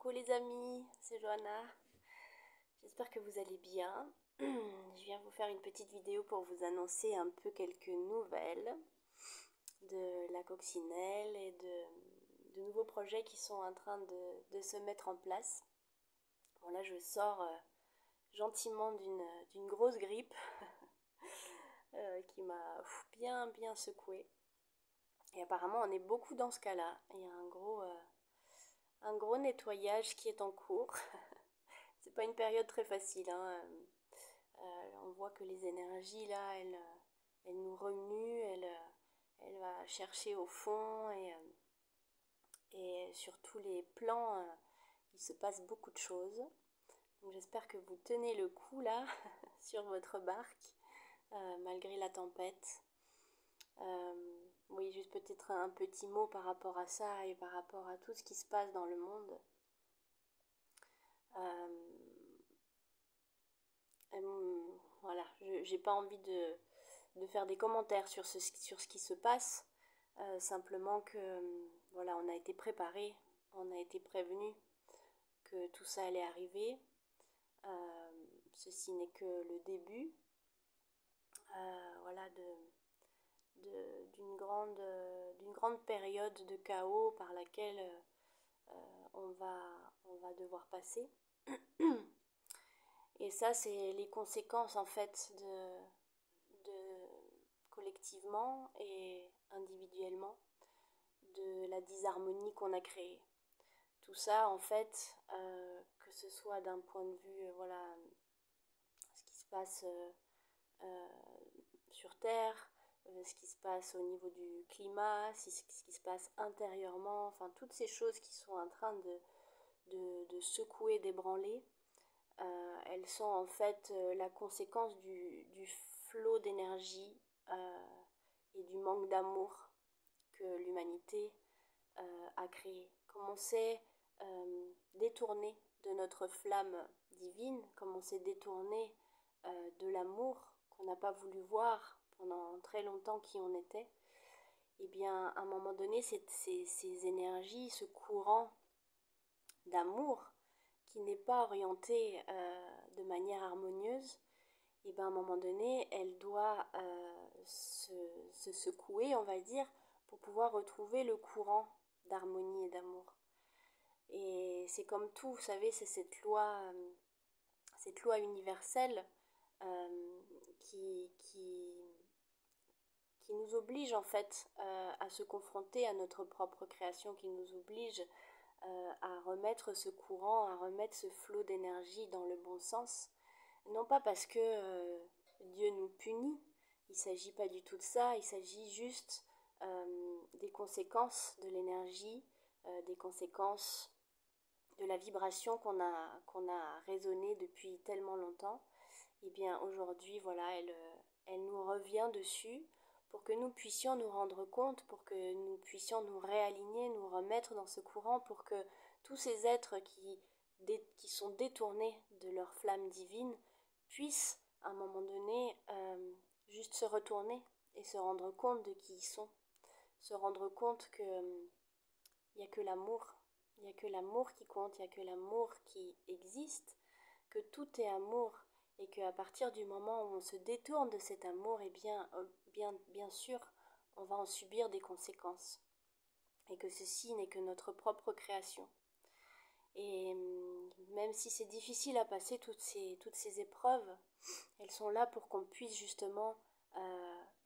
Coucou les amis, c'est Johanna. J'espère que vous allez bien. Je viens vous faire une petite vidéo pour vous annoncer un peu quelques nouvelles de la coccinelle et de nouveaux projets qui sont en train de se mettre en place. Bon là je sors gentiment d'une grosse grippe qui m'a bien secouée. Et apparemment on est beaucoup dans ce cas-là. Il y a un gros nettoyage qui est en cours. C'est pas une période très facile, hein. On voit que les énergies là, elles nous remuent, elle va chercher au fond et sur tous les plans, il se passe beaucoup de choses. Donc j'espère que vous tenez le coup là sur votre barque malgré la tempête. Oui, juste peut-être un petit mot par rapport à ça et par rapport à tout ce qui se passe dans le monde. Voilà, j'ai pas envie de faire des commentaires sur ce qui se passe. Simplement que voilà, on a été préparé, on a été prévenu que tout ça allait arriver. Ceci n'est que le début, voilà, d'une grande période de chaos par laquelle on va devoir passer. Et ça, c'est les conséquences en fait de collectivement et individuellement de la disharmonie qu'on a créée. Tout ça, en fait, que ce soit d'un point de vue, voilà, ce qui se passe euh, sur Terre, ce qui se passe au niveau du climat, ce qui se passe intérieurement, enfin toutes ces choses qui sont en train de secouer, d'ébranler, elles sont en fait la conséquence du flot d'énergie et du manque d'amour que l'humanité a créé. Comme on s'est détourné de notre flamme divine, comme on s'est détourné de l'amour qu'on n'a pas voulu voir pendant très longtemps qui on était, et bien à un moment donné, ces énergies, ce courant d'amour qui n'est pas orientée de manière harmonieuse, et bien à un moment donné, elle doit se secouer, on va dire, pour pouvoir retrouver le courant d'harmonie et d'amour. Et c'est comme tout, vous savez, c'est cette loi universelle euh, qui nous oblige en fait à se confronter à notre propre création, qui nous oblige à remettre ce courant, à remettre ce flot d'énergie dans le bon sens. Non pas parce que Dieu nous punit, il ne s'agit pas du tout de ça, il s'agit juste des conséquences de l'énergie, des conséquences de la vibration qu'on a résonné depuis tellement longtemps. Et bien aujourd'hui, voilà, elle nous revient dessus pour que nous puissions nous rendre compte, pour que nous puissions nous réaligner, nous remettre dans ce courant, pour que tous ces êtres qui sont détournés de leur flamme divine puissent, à un moment donné, juste se retourner et se rendre compte de qui ils sont, se rendre compte que il n'y a que l'amour, il n'y a que l'amour qui compte, il n'y a que l'amour qui existe, que tout est amour, et qu'à partir du moment où on se détourne de cet amour, eh bien sûr, on va en subir des conséquences, et que ceci n'est que notre propre création. Et même si c'est difficile à passer toutes ces épreuves, elles sont là pour qu'on puisse justement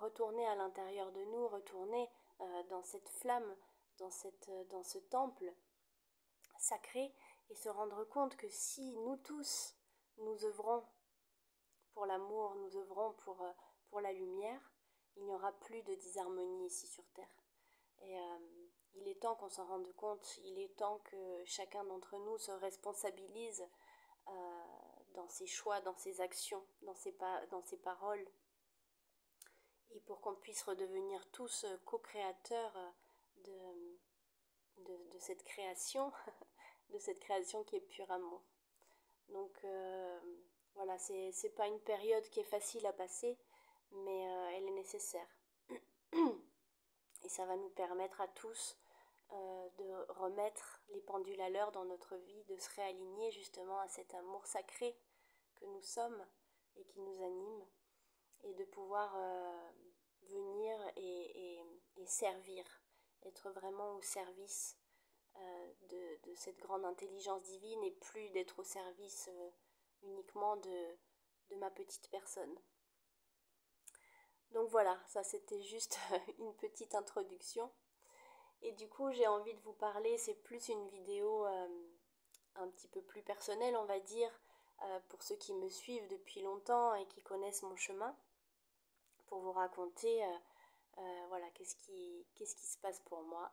retourner à l'intérieur de nous, retourner dans cette flamme, dans ce temple sacré, et se rendre compte que si nous tous, nous œuvrons pour l'amour, nous œuvrons pour la lumière, il n'y aura plus de disharmonie ici sur Terre. Et il est temps qu'on s'en rende compte, il est temps que chacun d'entre nous se responsabilise dans ses choix, dans ses actions, dans ses paroles, et pour qu'on puisse redevenir tous co-créateurs de cette création, de cette création qui est pur amour. Donc voilà, c'est pas une période qui est facile à passer, mais elle est nécessaire. Et ça va nous permettre à tous de remettre les pendules à l'heure dans notre vie, de se réaligner justement à cet amour sacré que nous sommes et qui nous anime, et de pouvoir venir et servir, être vraiment au service de cette grande intelligence divine, et plus d'être au service uniquement de ma petite personne. Donc voilà, ça c'était juste une petite introduction. Et du coup, j'ai envie de vous parler, c'est plus une vidéo un petit peu plus personnelle, on va dire, pour ceux qui me suivent depuis longtemps et qui connaissent mon chemin, pour vous raconter voilà, qu'est-ce qui se passe pour moi.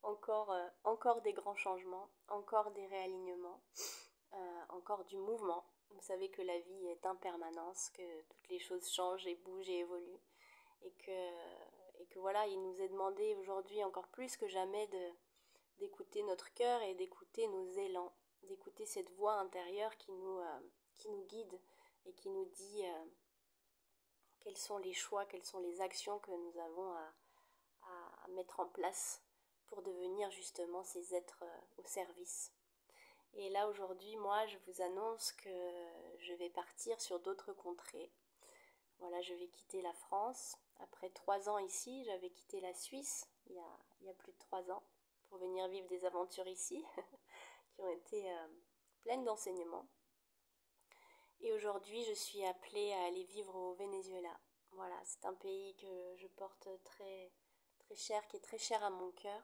Encore des grands changements, encore des réalignements, encore du mouvement. Vous savez que la vie est en permanence, que toutes les choses changent et bougent et évoluent, et que voilà, il nous est demandé aujourd'hui encore plus que jamais d'écouter notre cœur et d'écouter nos élans, d'écouter cette voix intérieure qui nous guide et qui nous dit quels sont les choix, quelles sont les actions que nous avons à mettre en place pour devenir justement ces êtres au service. Et là aujourd'hui, moi, je vous annonce que je vais partir sur d'autres contrées. Voilà, je vais quitter la France. Après 3 ans ici, j'avais quitté la Suisse il y a plus de 3 ans pour venir vivre des aventures ici qui ont été pleines d'enseignements. Et aujourd'hui, je suis appelée à aller vivre au Venezuela. Voilà, c'est un pays que je porte très, très cher, qui est très cher à mon cœur,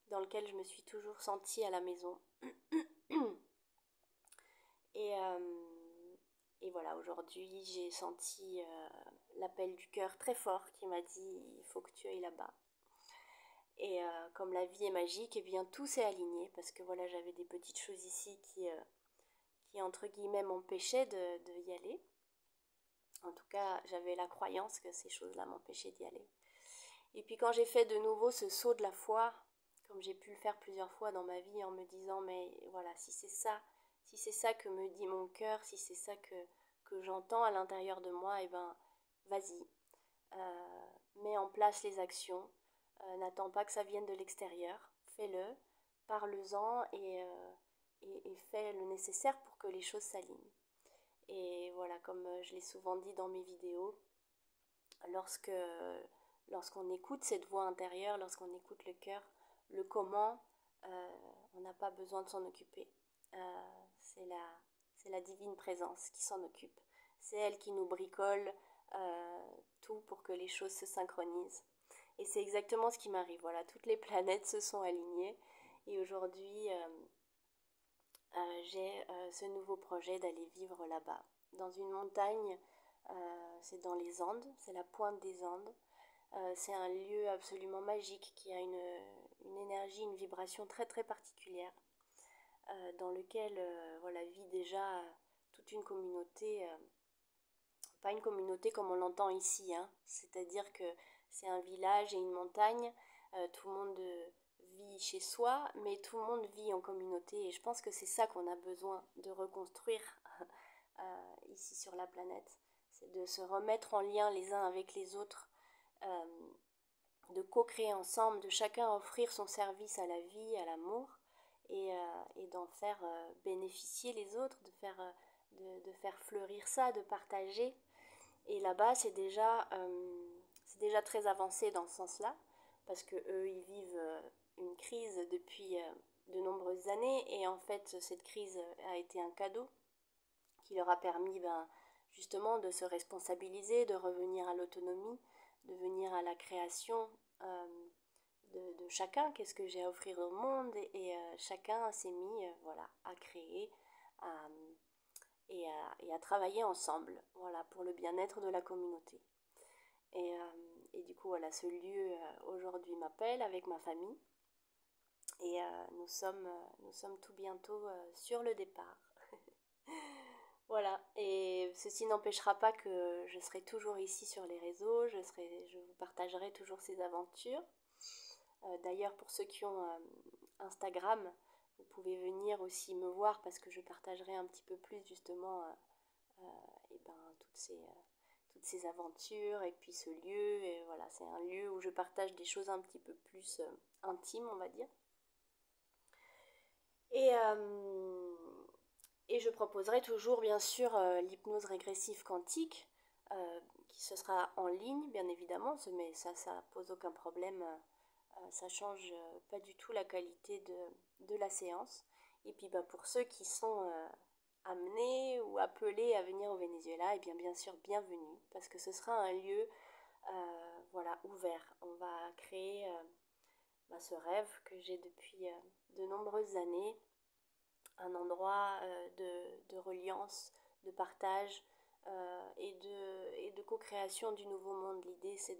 dans lequel je me suis toujours sentie à la maison. Et, et voilà, aujourd'hui, j'ai senti l'appel du cœur très fort qui m'a dit « il faut que tu ailles là-bas ». Et comme la vie est magique, et bien tout s'est aligné, parce que voilà, j'avais des petites choses ici qui entre guillemets m'empêchaient de y aller. En tout cas, j'avais la croyance que ces choses-là m'empêchaient d'y aller. Et puis quand j'ai fait de nouveau ce saut de la foi, comme j'ai pu le faire plusieurs fois dans ma vie, en me disant mais voilà, si c'est ça que me dit mon cœur, si c'est ça que j'entends à l'intérieur de moi, et ben vas-y, mets en place les actions, n'attends pas que ça vienne de l'extérieur, fais-le, parle-en et fais le nécessaire pour que les choses s'alignent. Et voilà, comme je l'ai souvent dit dans mes vidéos, lorsqu'on écoute cette voix intérieure, lorsqu'on écoute le cœur, le comment, on n'a pas besoin de s'en occuper. C'est la divine présence qui s'en occupe. C'est elle qui nous bricole tout pour que les choses se synchronisent. Et c'est exactement ce qui m'arrive. Voilà, toutes les planètes se sont alignées. Et aujourd'hui, j'ai ce nouveau projet d'aller vivre là-bas, dans une montagne. C'est dans les Andes, c'est la pointe des Andes. C'est un lieu absolument magique qui a une énergie, une vibration très très particulière, dans lequel voilà, vit déjà toute une communauté, pas une communauté comme on l'entend ici, hein, c'est-à-dire que c'est un village et une montagne, tout le monde vit chez soi, mais tout le monde vit en communauté, et je pense que c'est ça qu'on a besoin de reconstruire ici sur la planète, c'est de se remettre en lien les uns avec les autres, de co-créer ensemble, de chacun offrir son service à la vie, à l'amour, et d'en faire bénéficier les autres, de faire fleurir ça, de partager. Et là-bas, c'est déjà très avancé dans ce sens-là, parce que eux, ils vivent une crise depuis de nombreuses années, et en fait, cette crise a été un cadeau qui leur a permis justement de se responsabiliser, de revenir à l'autonomie, de venir à la création de chacun, qu'est-ce que j'ai à offrir au monde, et chacun s'est mis voilà, à créer et à travailler ensemble, voilà, pour le bien-être de la communauté. Et du coup, voilà, ce lieu aujourd'hui m'appelle avec ma famille, et nous sommes tout bientôt sur le départ. Voilà, et ceci n'empêchera pas que je serai toujours ici sur les réseaux, je vous partagerai toujours ces aventures. D'ailleurs, pour ceux qui ont Instagram, vous pouvez venir aussi me voir, parce que je partagerai un petit peu plus justement toutes toutes ces aventures et puis ce lieu. Et voilà, c'est un lieu où je partage des choses un petit peu plus intimes, on va dire. Et, euh, et je proposerai toujours, bien sûr, l'hypnose régressive quantique, qui ce sera en ligne, bien évidemment, mais ça pose aucun problème. Ça change pas du tout la qualité de la séance. Et puis bah, pour ceux qui sont amenés ou appelés à venir au Venezuela, et bien sûr bienvenue, parce que ce sera un lieu voilà, ouvert. On va créer bah, ce rêve que j'ai depuis de nombreuses années, un endroit de reliance, de partage et de co-création du nouveau monde. L'idée c'est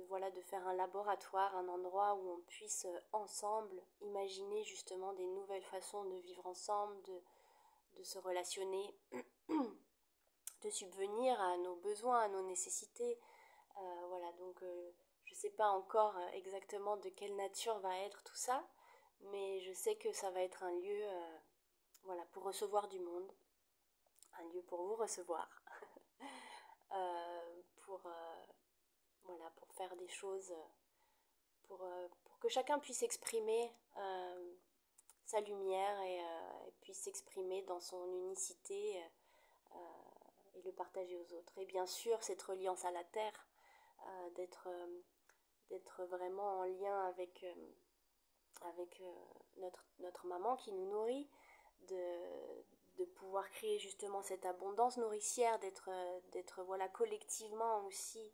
voilà, de faire un laboratoire, un endroit où on puisse ensemble imaginer justement des nouvelles façons de vivre ensemble, de se relationner, de subvenir à nos besoins, à nos nécessités. Voilà, donc je ne sais pas encore exactement de quelle nature va être tout ça, mais je sais que ça va être un lieu voilà, pour recevoir du monde, un lieu pour vous recevoir, pour, voilà, pour faire des choses, pour que chacun puisse exprimer sa lumière et puisse s'exprimer dans son unicité et le partager aux autres. Et bien sûr, cette reliance à la terre, d'être vraiment en lien avec notre maman qui nous nourrit, de pouvoir créer justement cette abondance nourricière, d'être voilà, collectivement aussi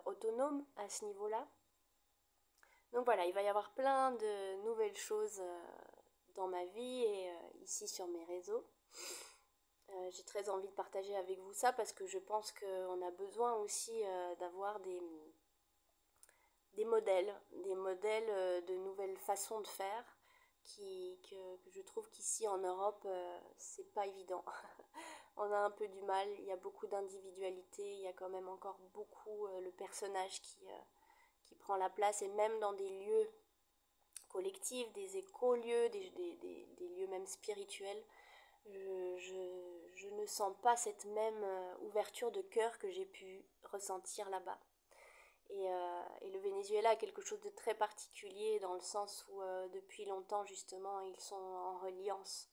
autonome à ce niveau-là. Donc voilà, il va y avoir plein de nouvelles choses dans ma vie et ici sur mes réseaux. J'ai très envie de partager avec vous ça parce que je pense qu'on a besoin aussi d'avoir des modèles de nouvelles façons de faire que je trouve qu'ici en Europe, c'est pas évident. On a un peu du mal, il y a beaucoup d'individualité, il y a quand même encore beaucoup le personnage qui prend la place et même dans des lieux collectifs, des écolieux, des lieux même spirituels, je ne sens pas cette même ouverture de cœur que j'ai pu ressentir là-bas. Et le Venezuela a quelque chose de très particulier dans le sens où depuis longtemps justement ils sont en reliance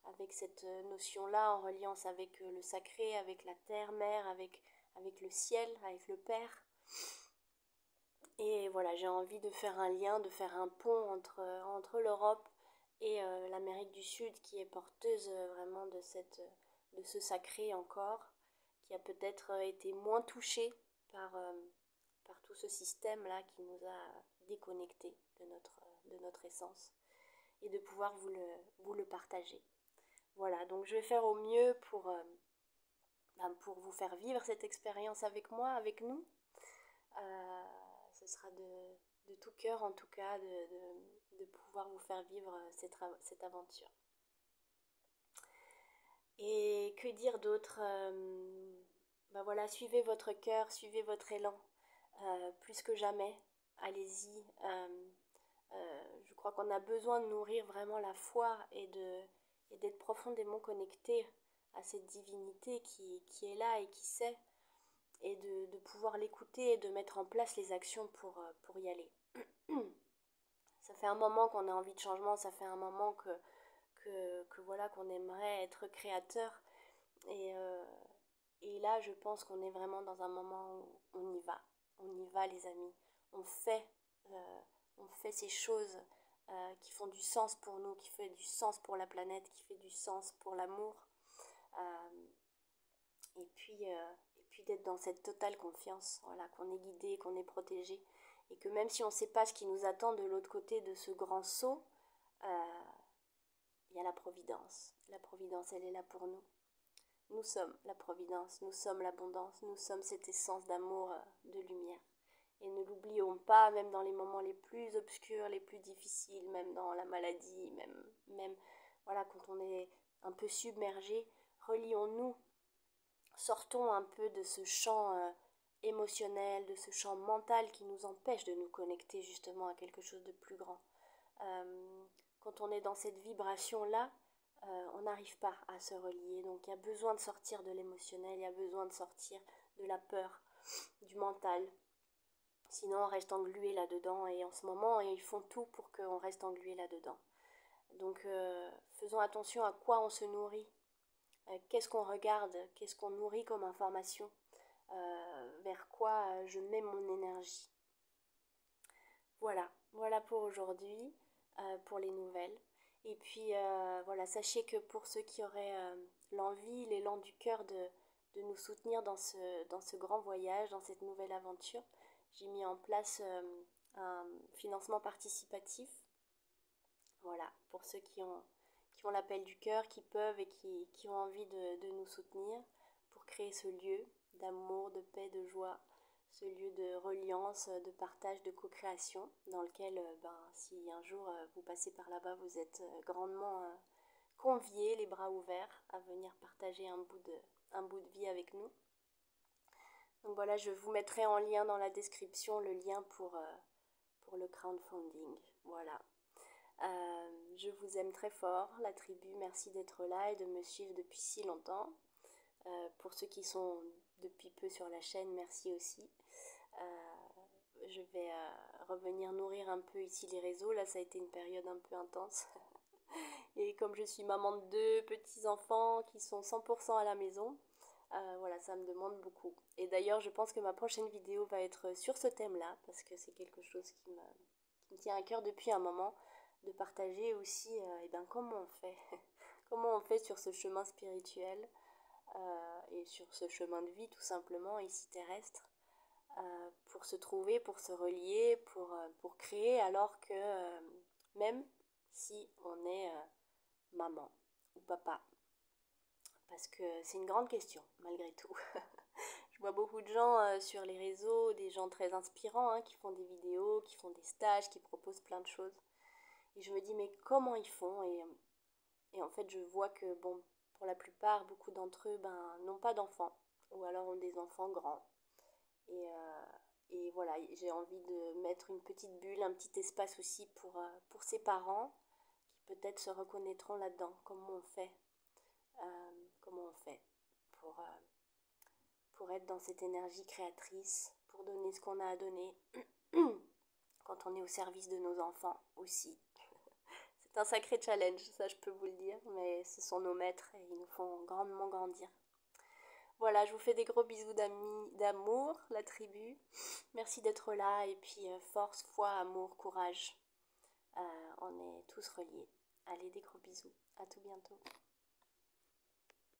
avec cette notion-là, en reliance avec le sacré, avec la terre-mère, avec le ciel, avec le Père. Et voilà, j'ai envie de faire un lien, de faire un pont entre l'Europe et l'Amérique du Sud qui est porteuse vraiment de ce sacré encore, qui a peut-être été moins touché par tout ce système-là qui nous a déconnectés de notre essence et de pouvoir vous le partager. Voilà, donc je vais faire au mieux pour vous faire vivre cette expérience avec moi, avec nous. Ce sera de tout cœur en tout cas de pouvoir vous faire vivre cette aventure. Et que dire d'autre ben voilà, suivez votre cœur, suivez votre élan, plus que jamais, allez-y. Je crois qu'on a besoin de nourrir vraiment la foi et d'être profondément connecté à cette divinité qui est là et qui sait, et de pouvoir l'écouter et de mettre en place les actions pour y aller. Ça fait un moment qu'on a envie de changement, ça fait un moment que voilà, qu'on aimerait être créateur. Et, euh, et là, je pense qu'on est vraiment dans un moment où on y va. On y va, les amis. On fait, on fait ces choses qui font du sens pour nous, qui font du sens pour la planète, qui font du sens pour l'amour. Euh, et puis d'être dans cette totale confiance, voilà, qu'on est guidé, qu'on est protégé. Et que même si on ne sait pas ce qui nous attend de l'autre côté de ce grand saut, il y a la providence. La providence, elle est là pour nous. Nous sommes la providence, nous sommes l'abondance, nous sommes cette essence d'amour, de lumière. Et ne l'oublions pas, même dans les moments les plus obscurs, les plus difficiles, même dans la maladie, même voilà, quand on est un peu submergé, relions-nous, sortons un peu de ce champ émotionnel, de ce champ mental qui nous empêche de nous connecter justement à quelque chose de plus grand. Quand on est dans cette vibration-là, on n'arrive pas à se relier. Donc il y a besoin de sortir de l'émotionnel, il y a besoin de sortir de la peur, du mental. Sinon on reste englué là-dedans et en ce moment ils font tout pour qu'on reste englué là-dedans. Donc faisons attention à quoi on se nourrit, qu'est-ce qu'on regarde, qu'est-ce qu'on nourrit comme information, vers quoi je mets mon énergie. Voilà pour aujourd'hui, pour les nouvelles. Et puis voilà, sachez que pour ceux qui auraient l'envie, l'élan du cœur de nous soutenir dans ce grand voyage, dans cette nouvelle aventure, j'ai mis en place un financement participatif. Voilà, pour ceux qui ont l'appel du cœur, qui peuvent et qui ont envie de nous soutenir pour créer ce lieu d'amour, de paix, de joie, ce lieu de reliance, de partage, de co-création, dans lequel, si un jour vous passez par là-bas, vous êtes grandement conviés, les bras ouverts, à venir partager un bout de vie avec nous. Donc voilà, je vous mettrai en lien dans la description le lien pour le crowdfunding. Voilà. Je vous aime très fort, la tribu, merci d'être là et de me suivre depuis si longtemps. Pour ceux qui sont depuis peu sur la chaîne, merci aussi. Je vais revenir nourrir un peu ici les réseaux. Là, ça a été une période un peu intense. Et comme je suis maman de 2 petits-enfants qui sont 100% à la maison, voilà, ça me demande beaucoup. Et d'ailleurs, je pense que ma prochaine vidéo va être sur ce thème-là, parce que c'est quelque chose qui me tient à cœur depuis un moment, de partager aussi comment on fait. Comment on fait sur ce chemin spirituel et sur ce chemin de vie tout simplement, ici terrestre, pour se trouver, pour se relier, pour créer, alors que même si on est maman ou papa, parce que c'est une grande question malgré tout. Je vois beaucoup de gens sur les réseaux, des gens très inspirants qui font des vidéos, qui font des stages, qui proposent plein de choses. Et je me dis mais comment ils font et en fait je vois que bon, pour la plupart, beaucoup d'entre eux n'ont pas d'enfants ou alors ont des enfants grands. Et voilà, j'ai envie de mettre une petite bulle, un petit espace aussi pour ces parents qui peut-être se reconnaîtront là-dedans. Comment on fait pour être dans cette énergie créatrice, pour donner ce qu'on a à donner quand on est au service de nos enfants aussi. C'est un sacré challenge, ça je peux vous le dire, mais ce sont nos maîtres et ils nous font grandement grandir. Voilà, je vous fais des gros bisous d'amour, la tribu. Merci d'être là et puis force, foi, amour, courage. On est tous reliés. Allez, des gros bisous. À tout bientôt.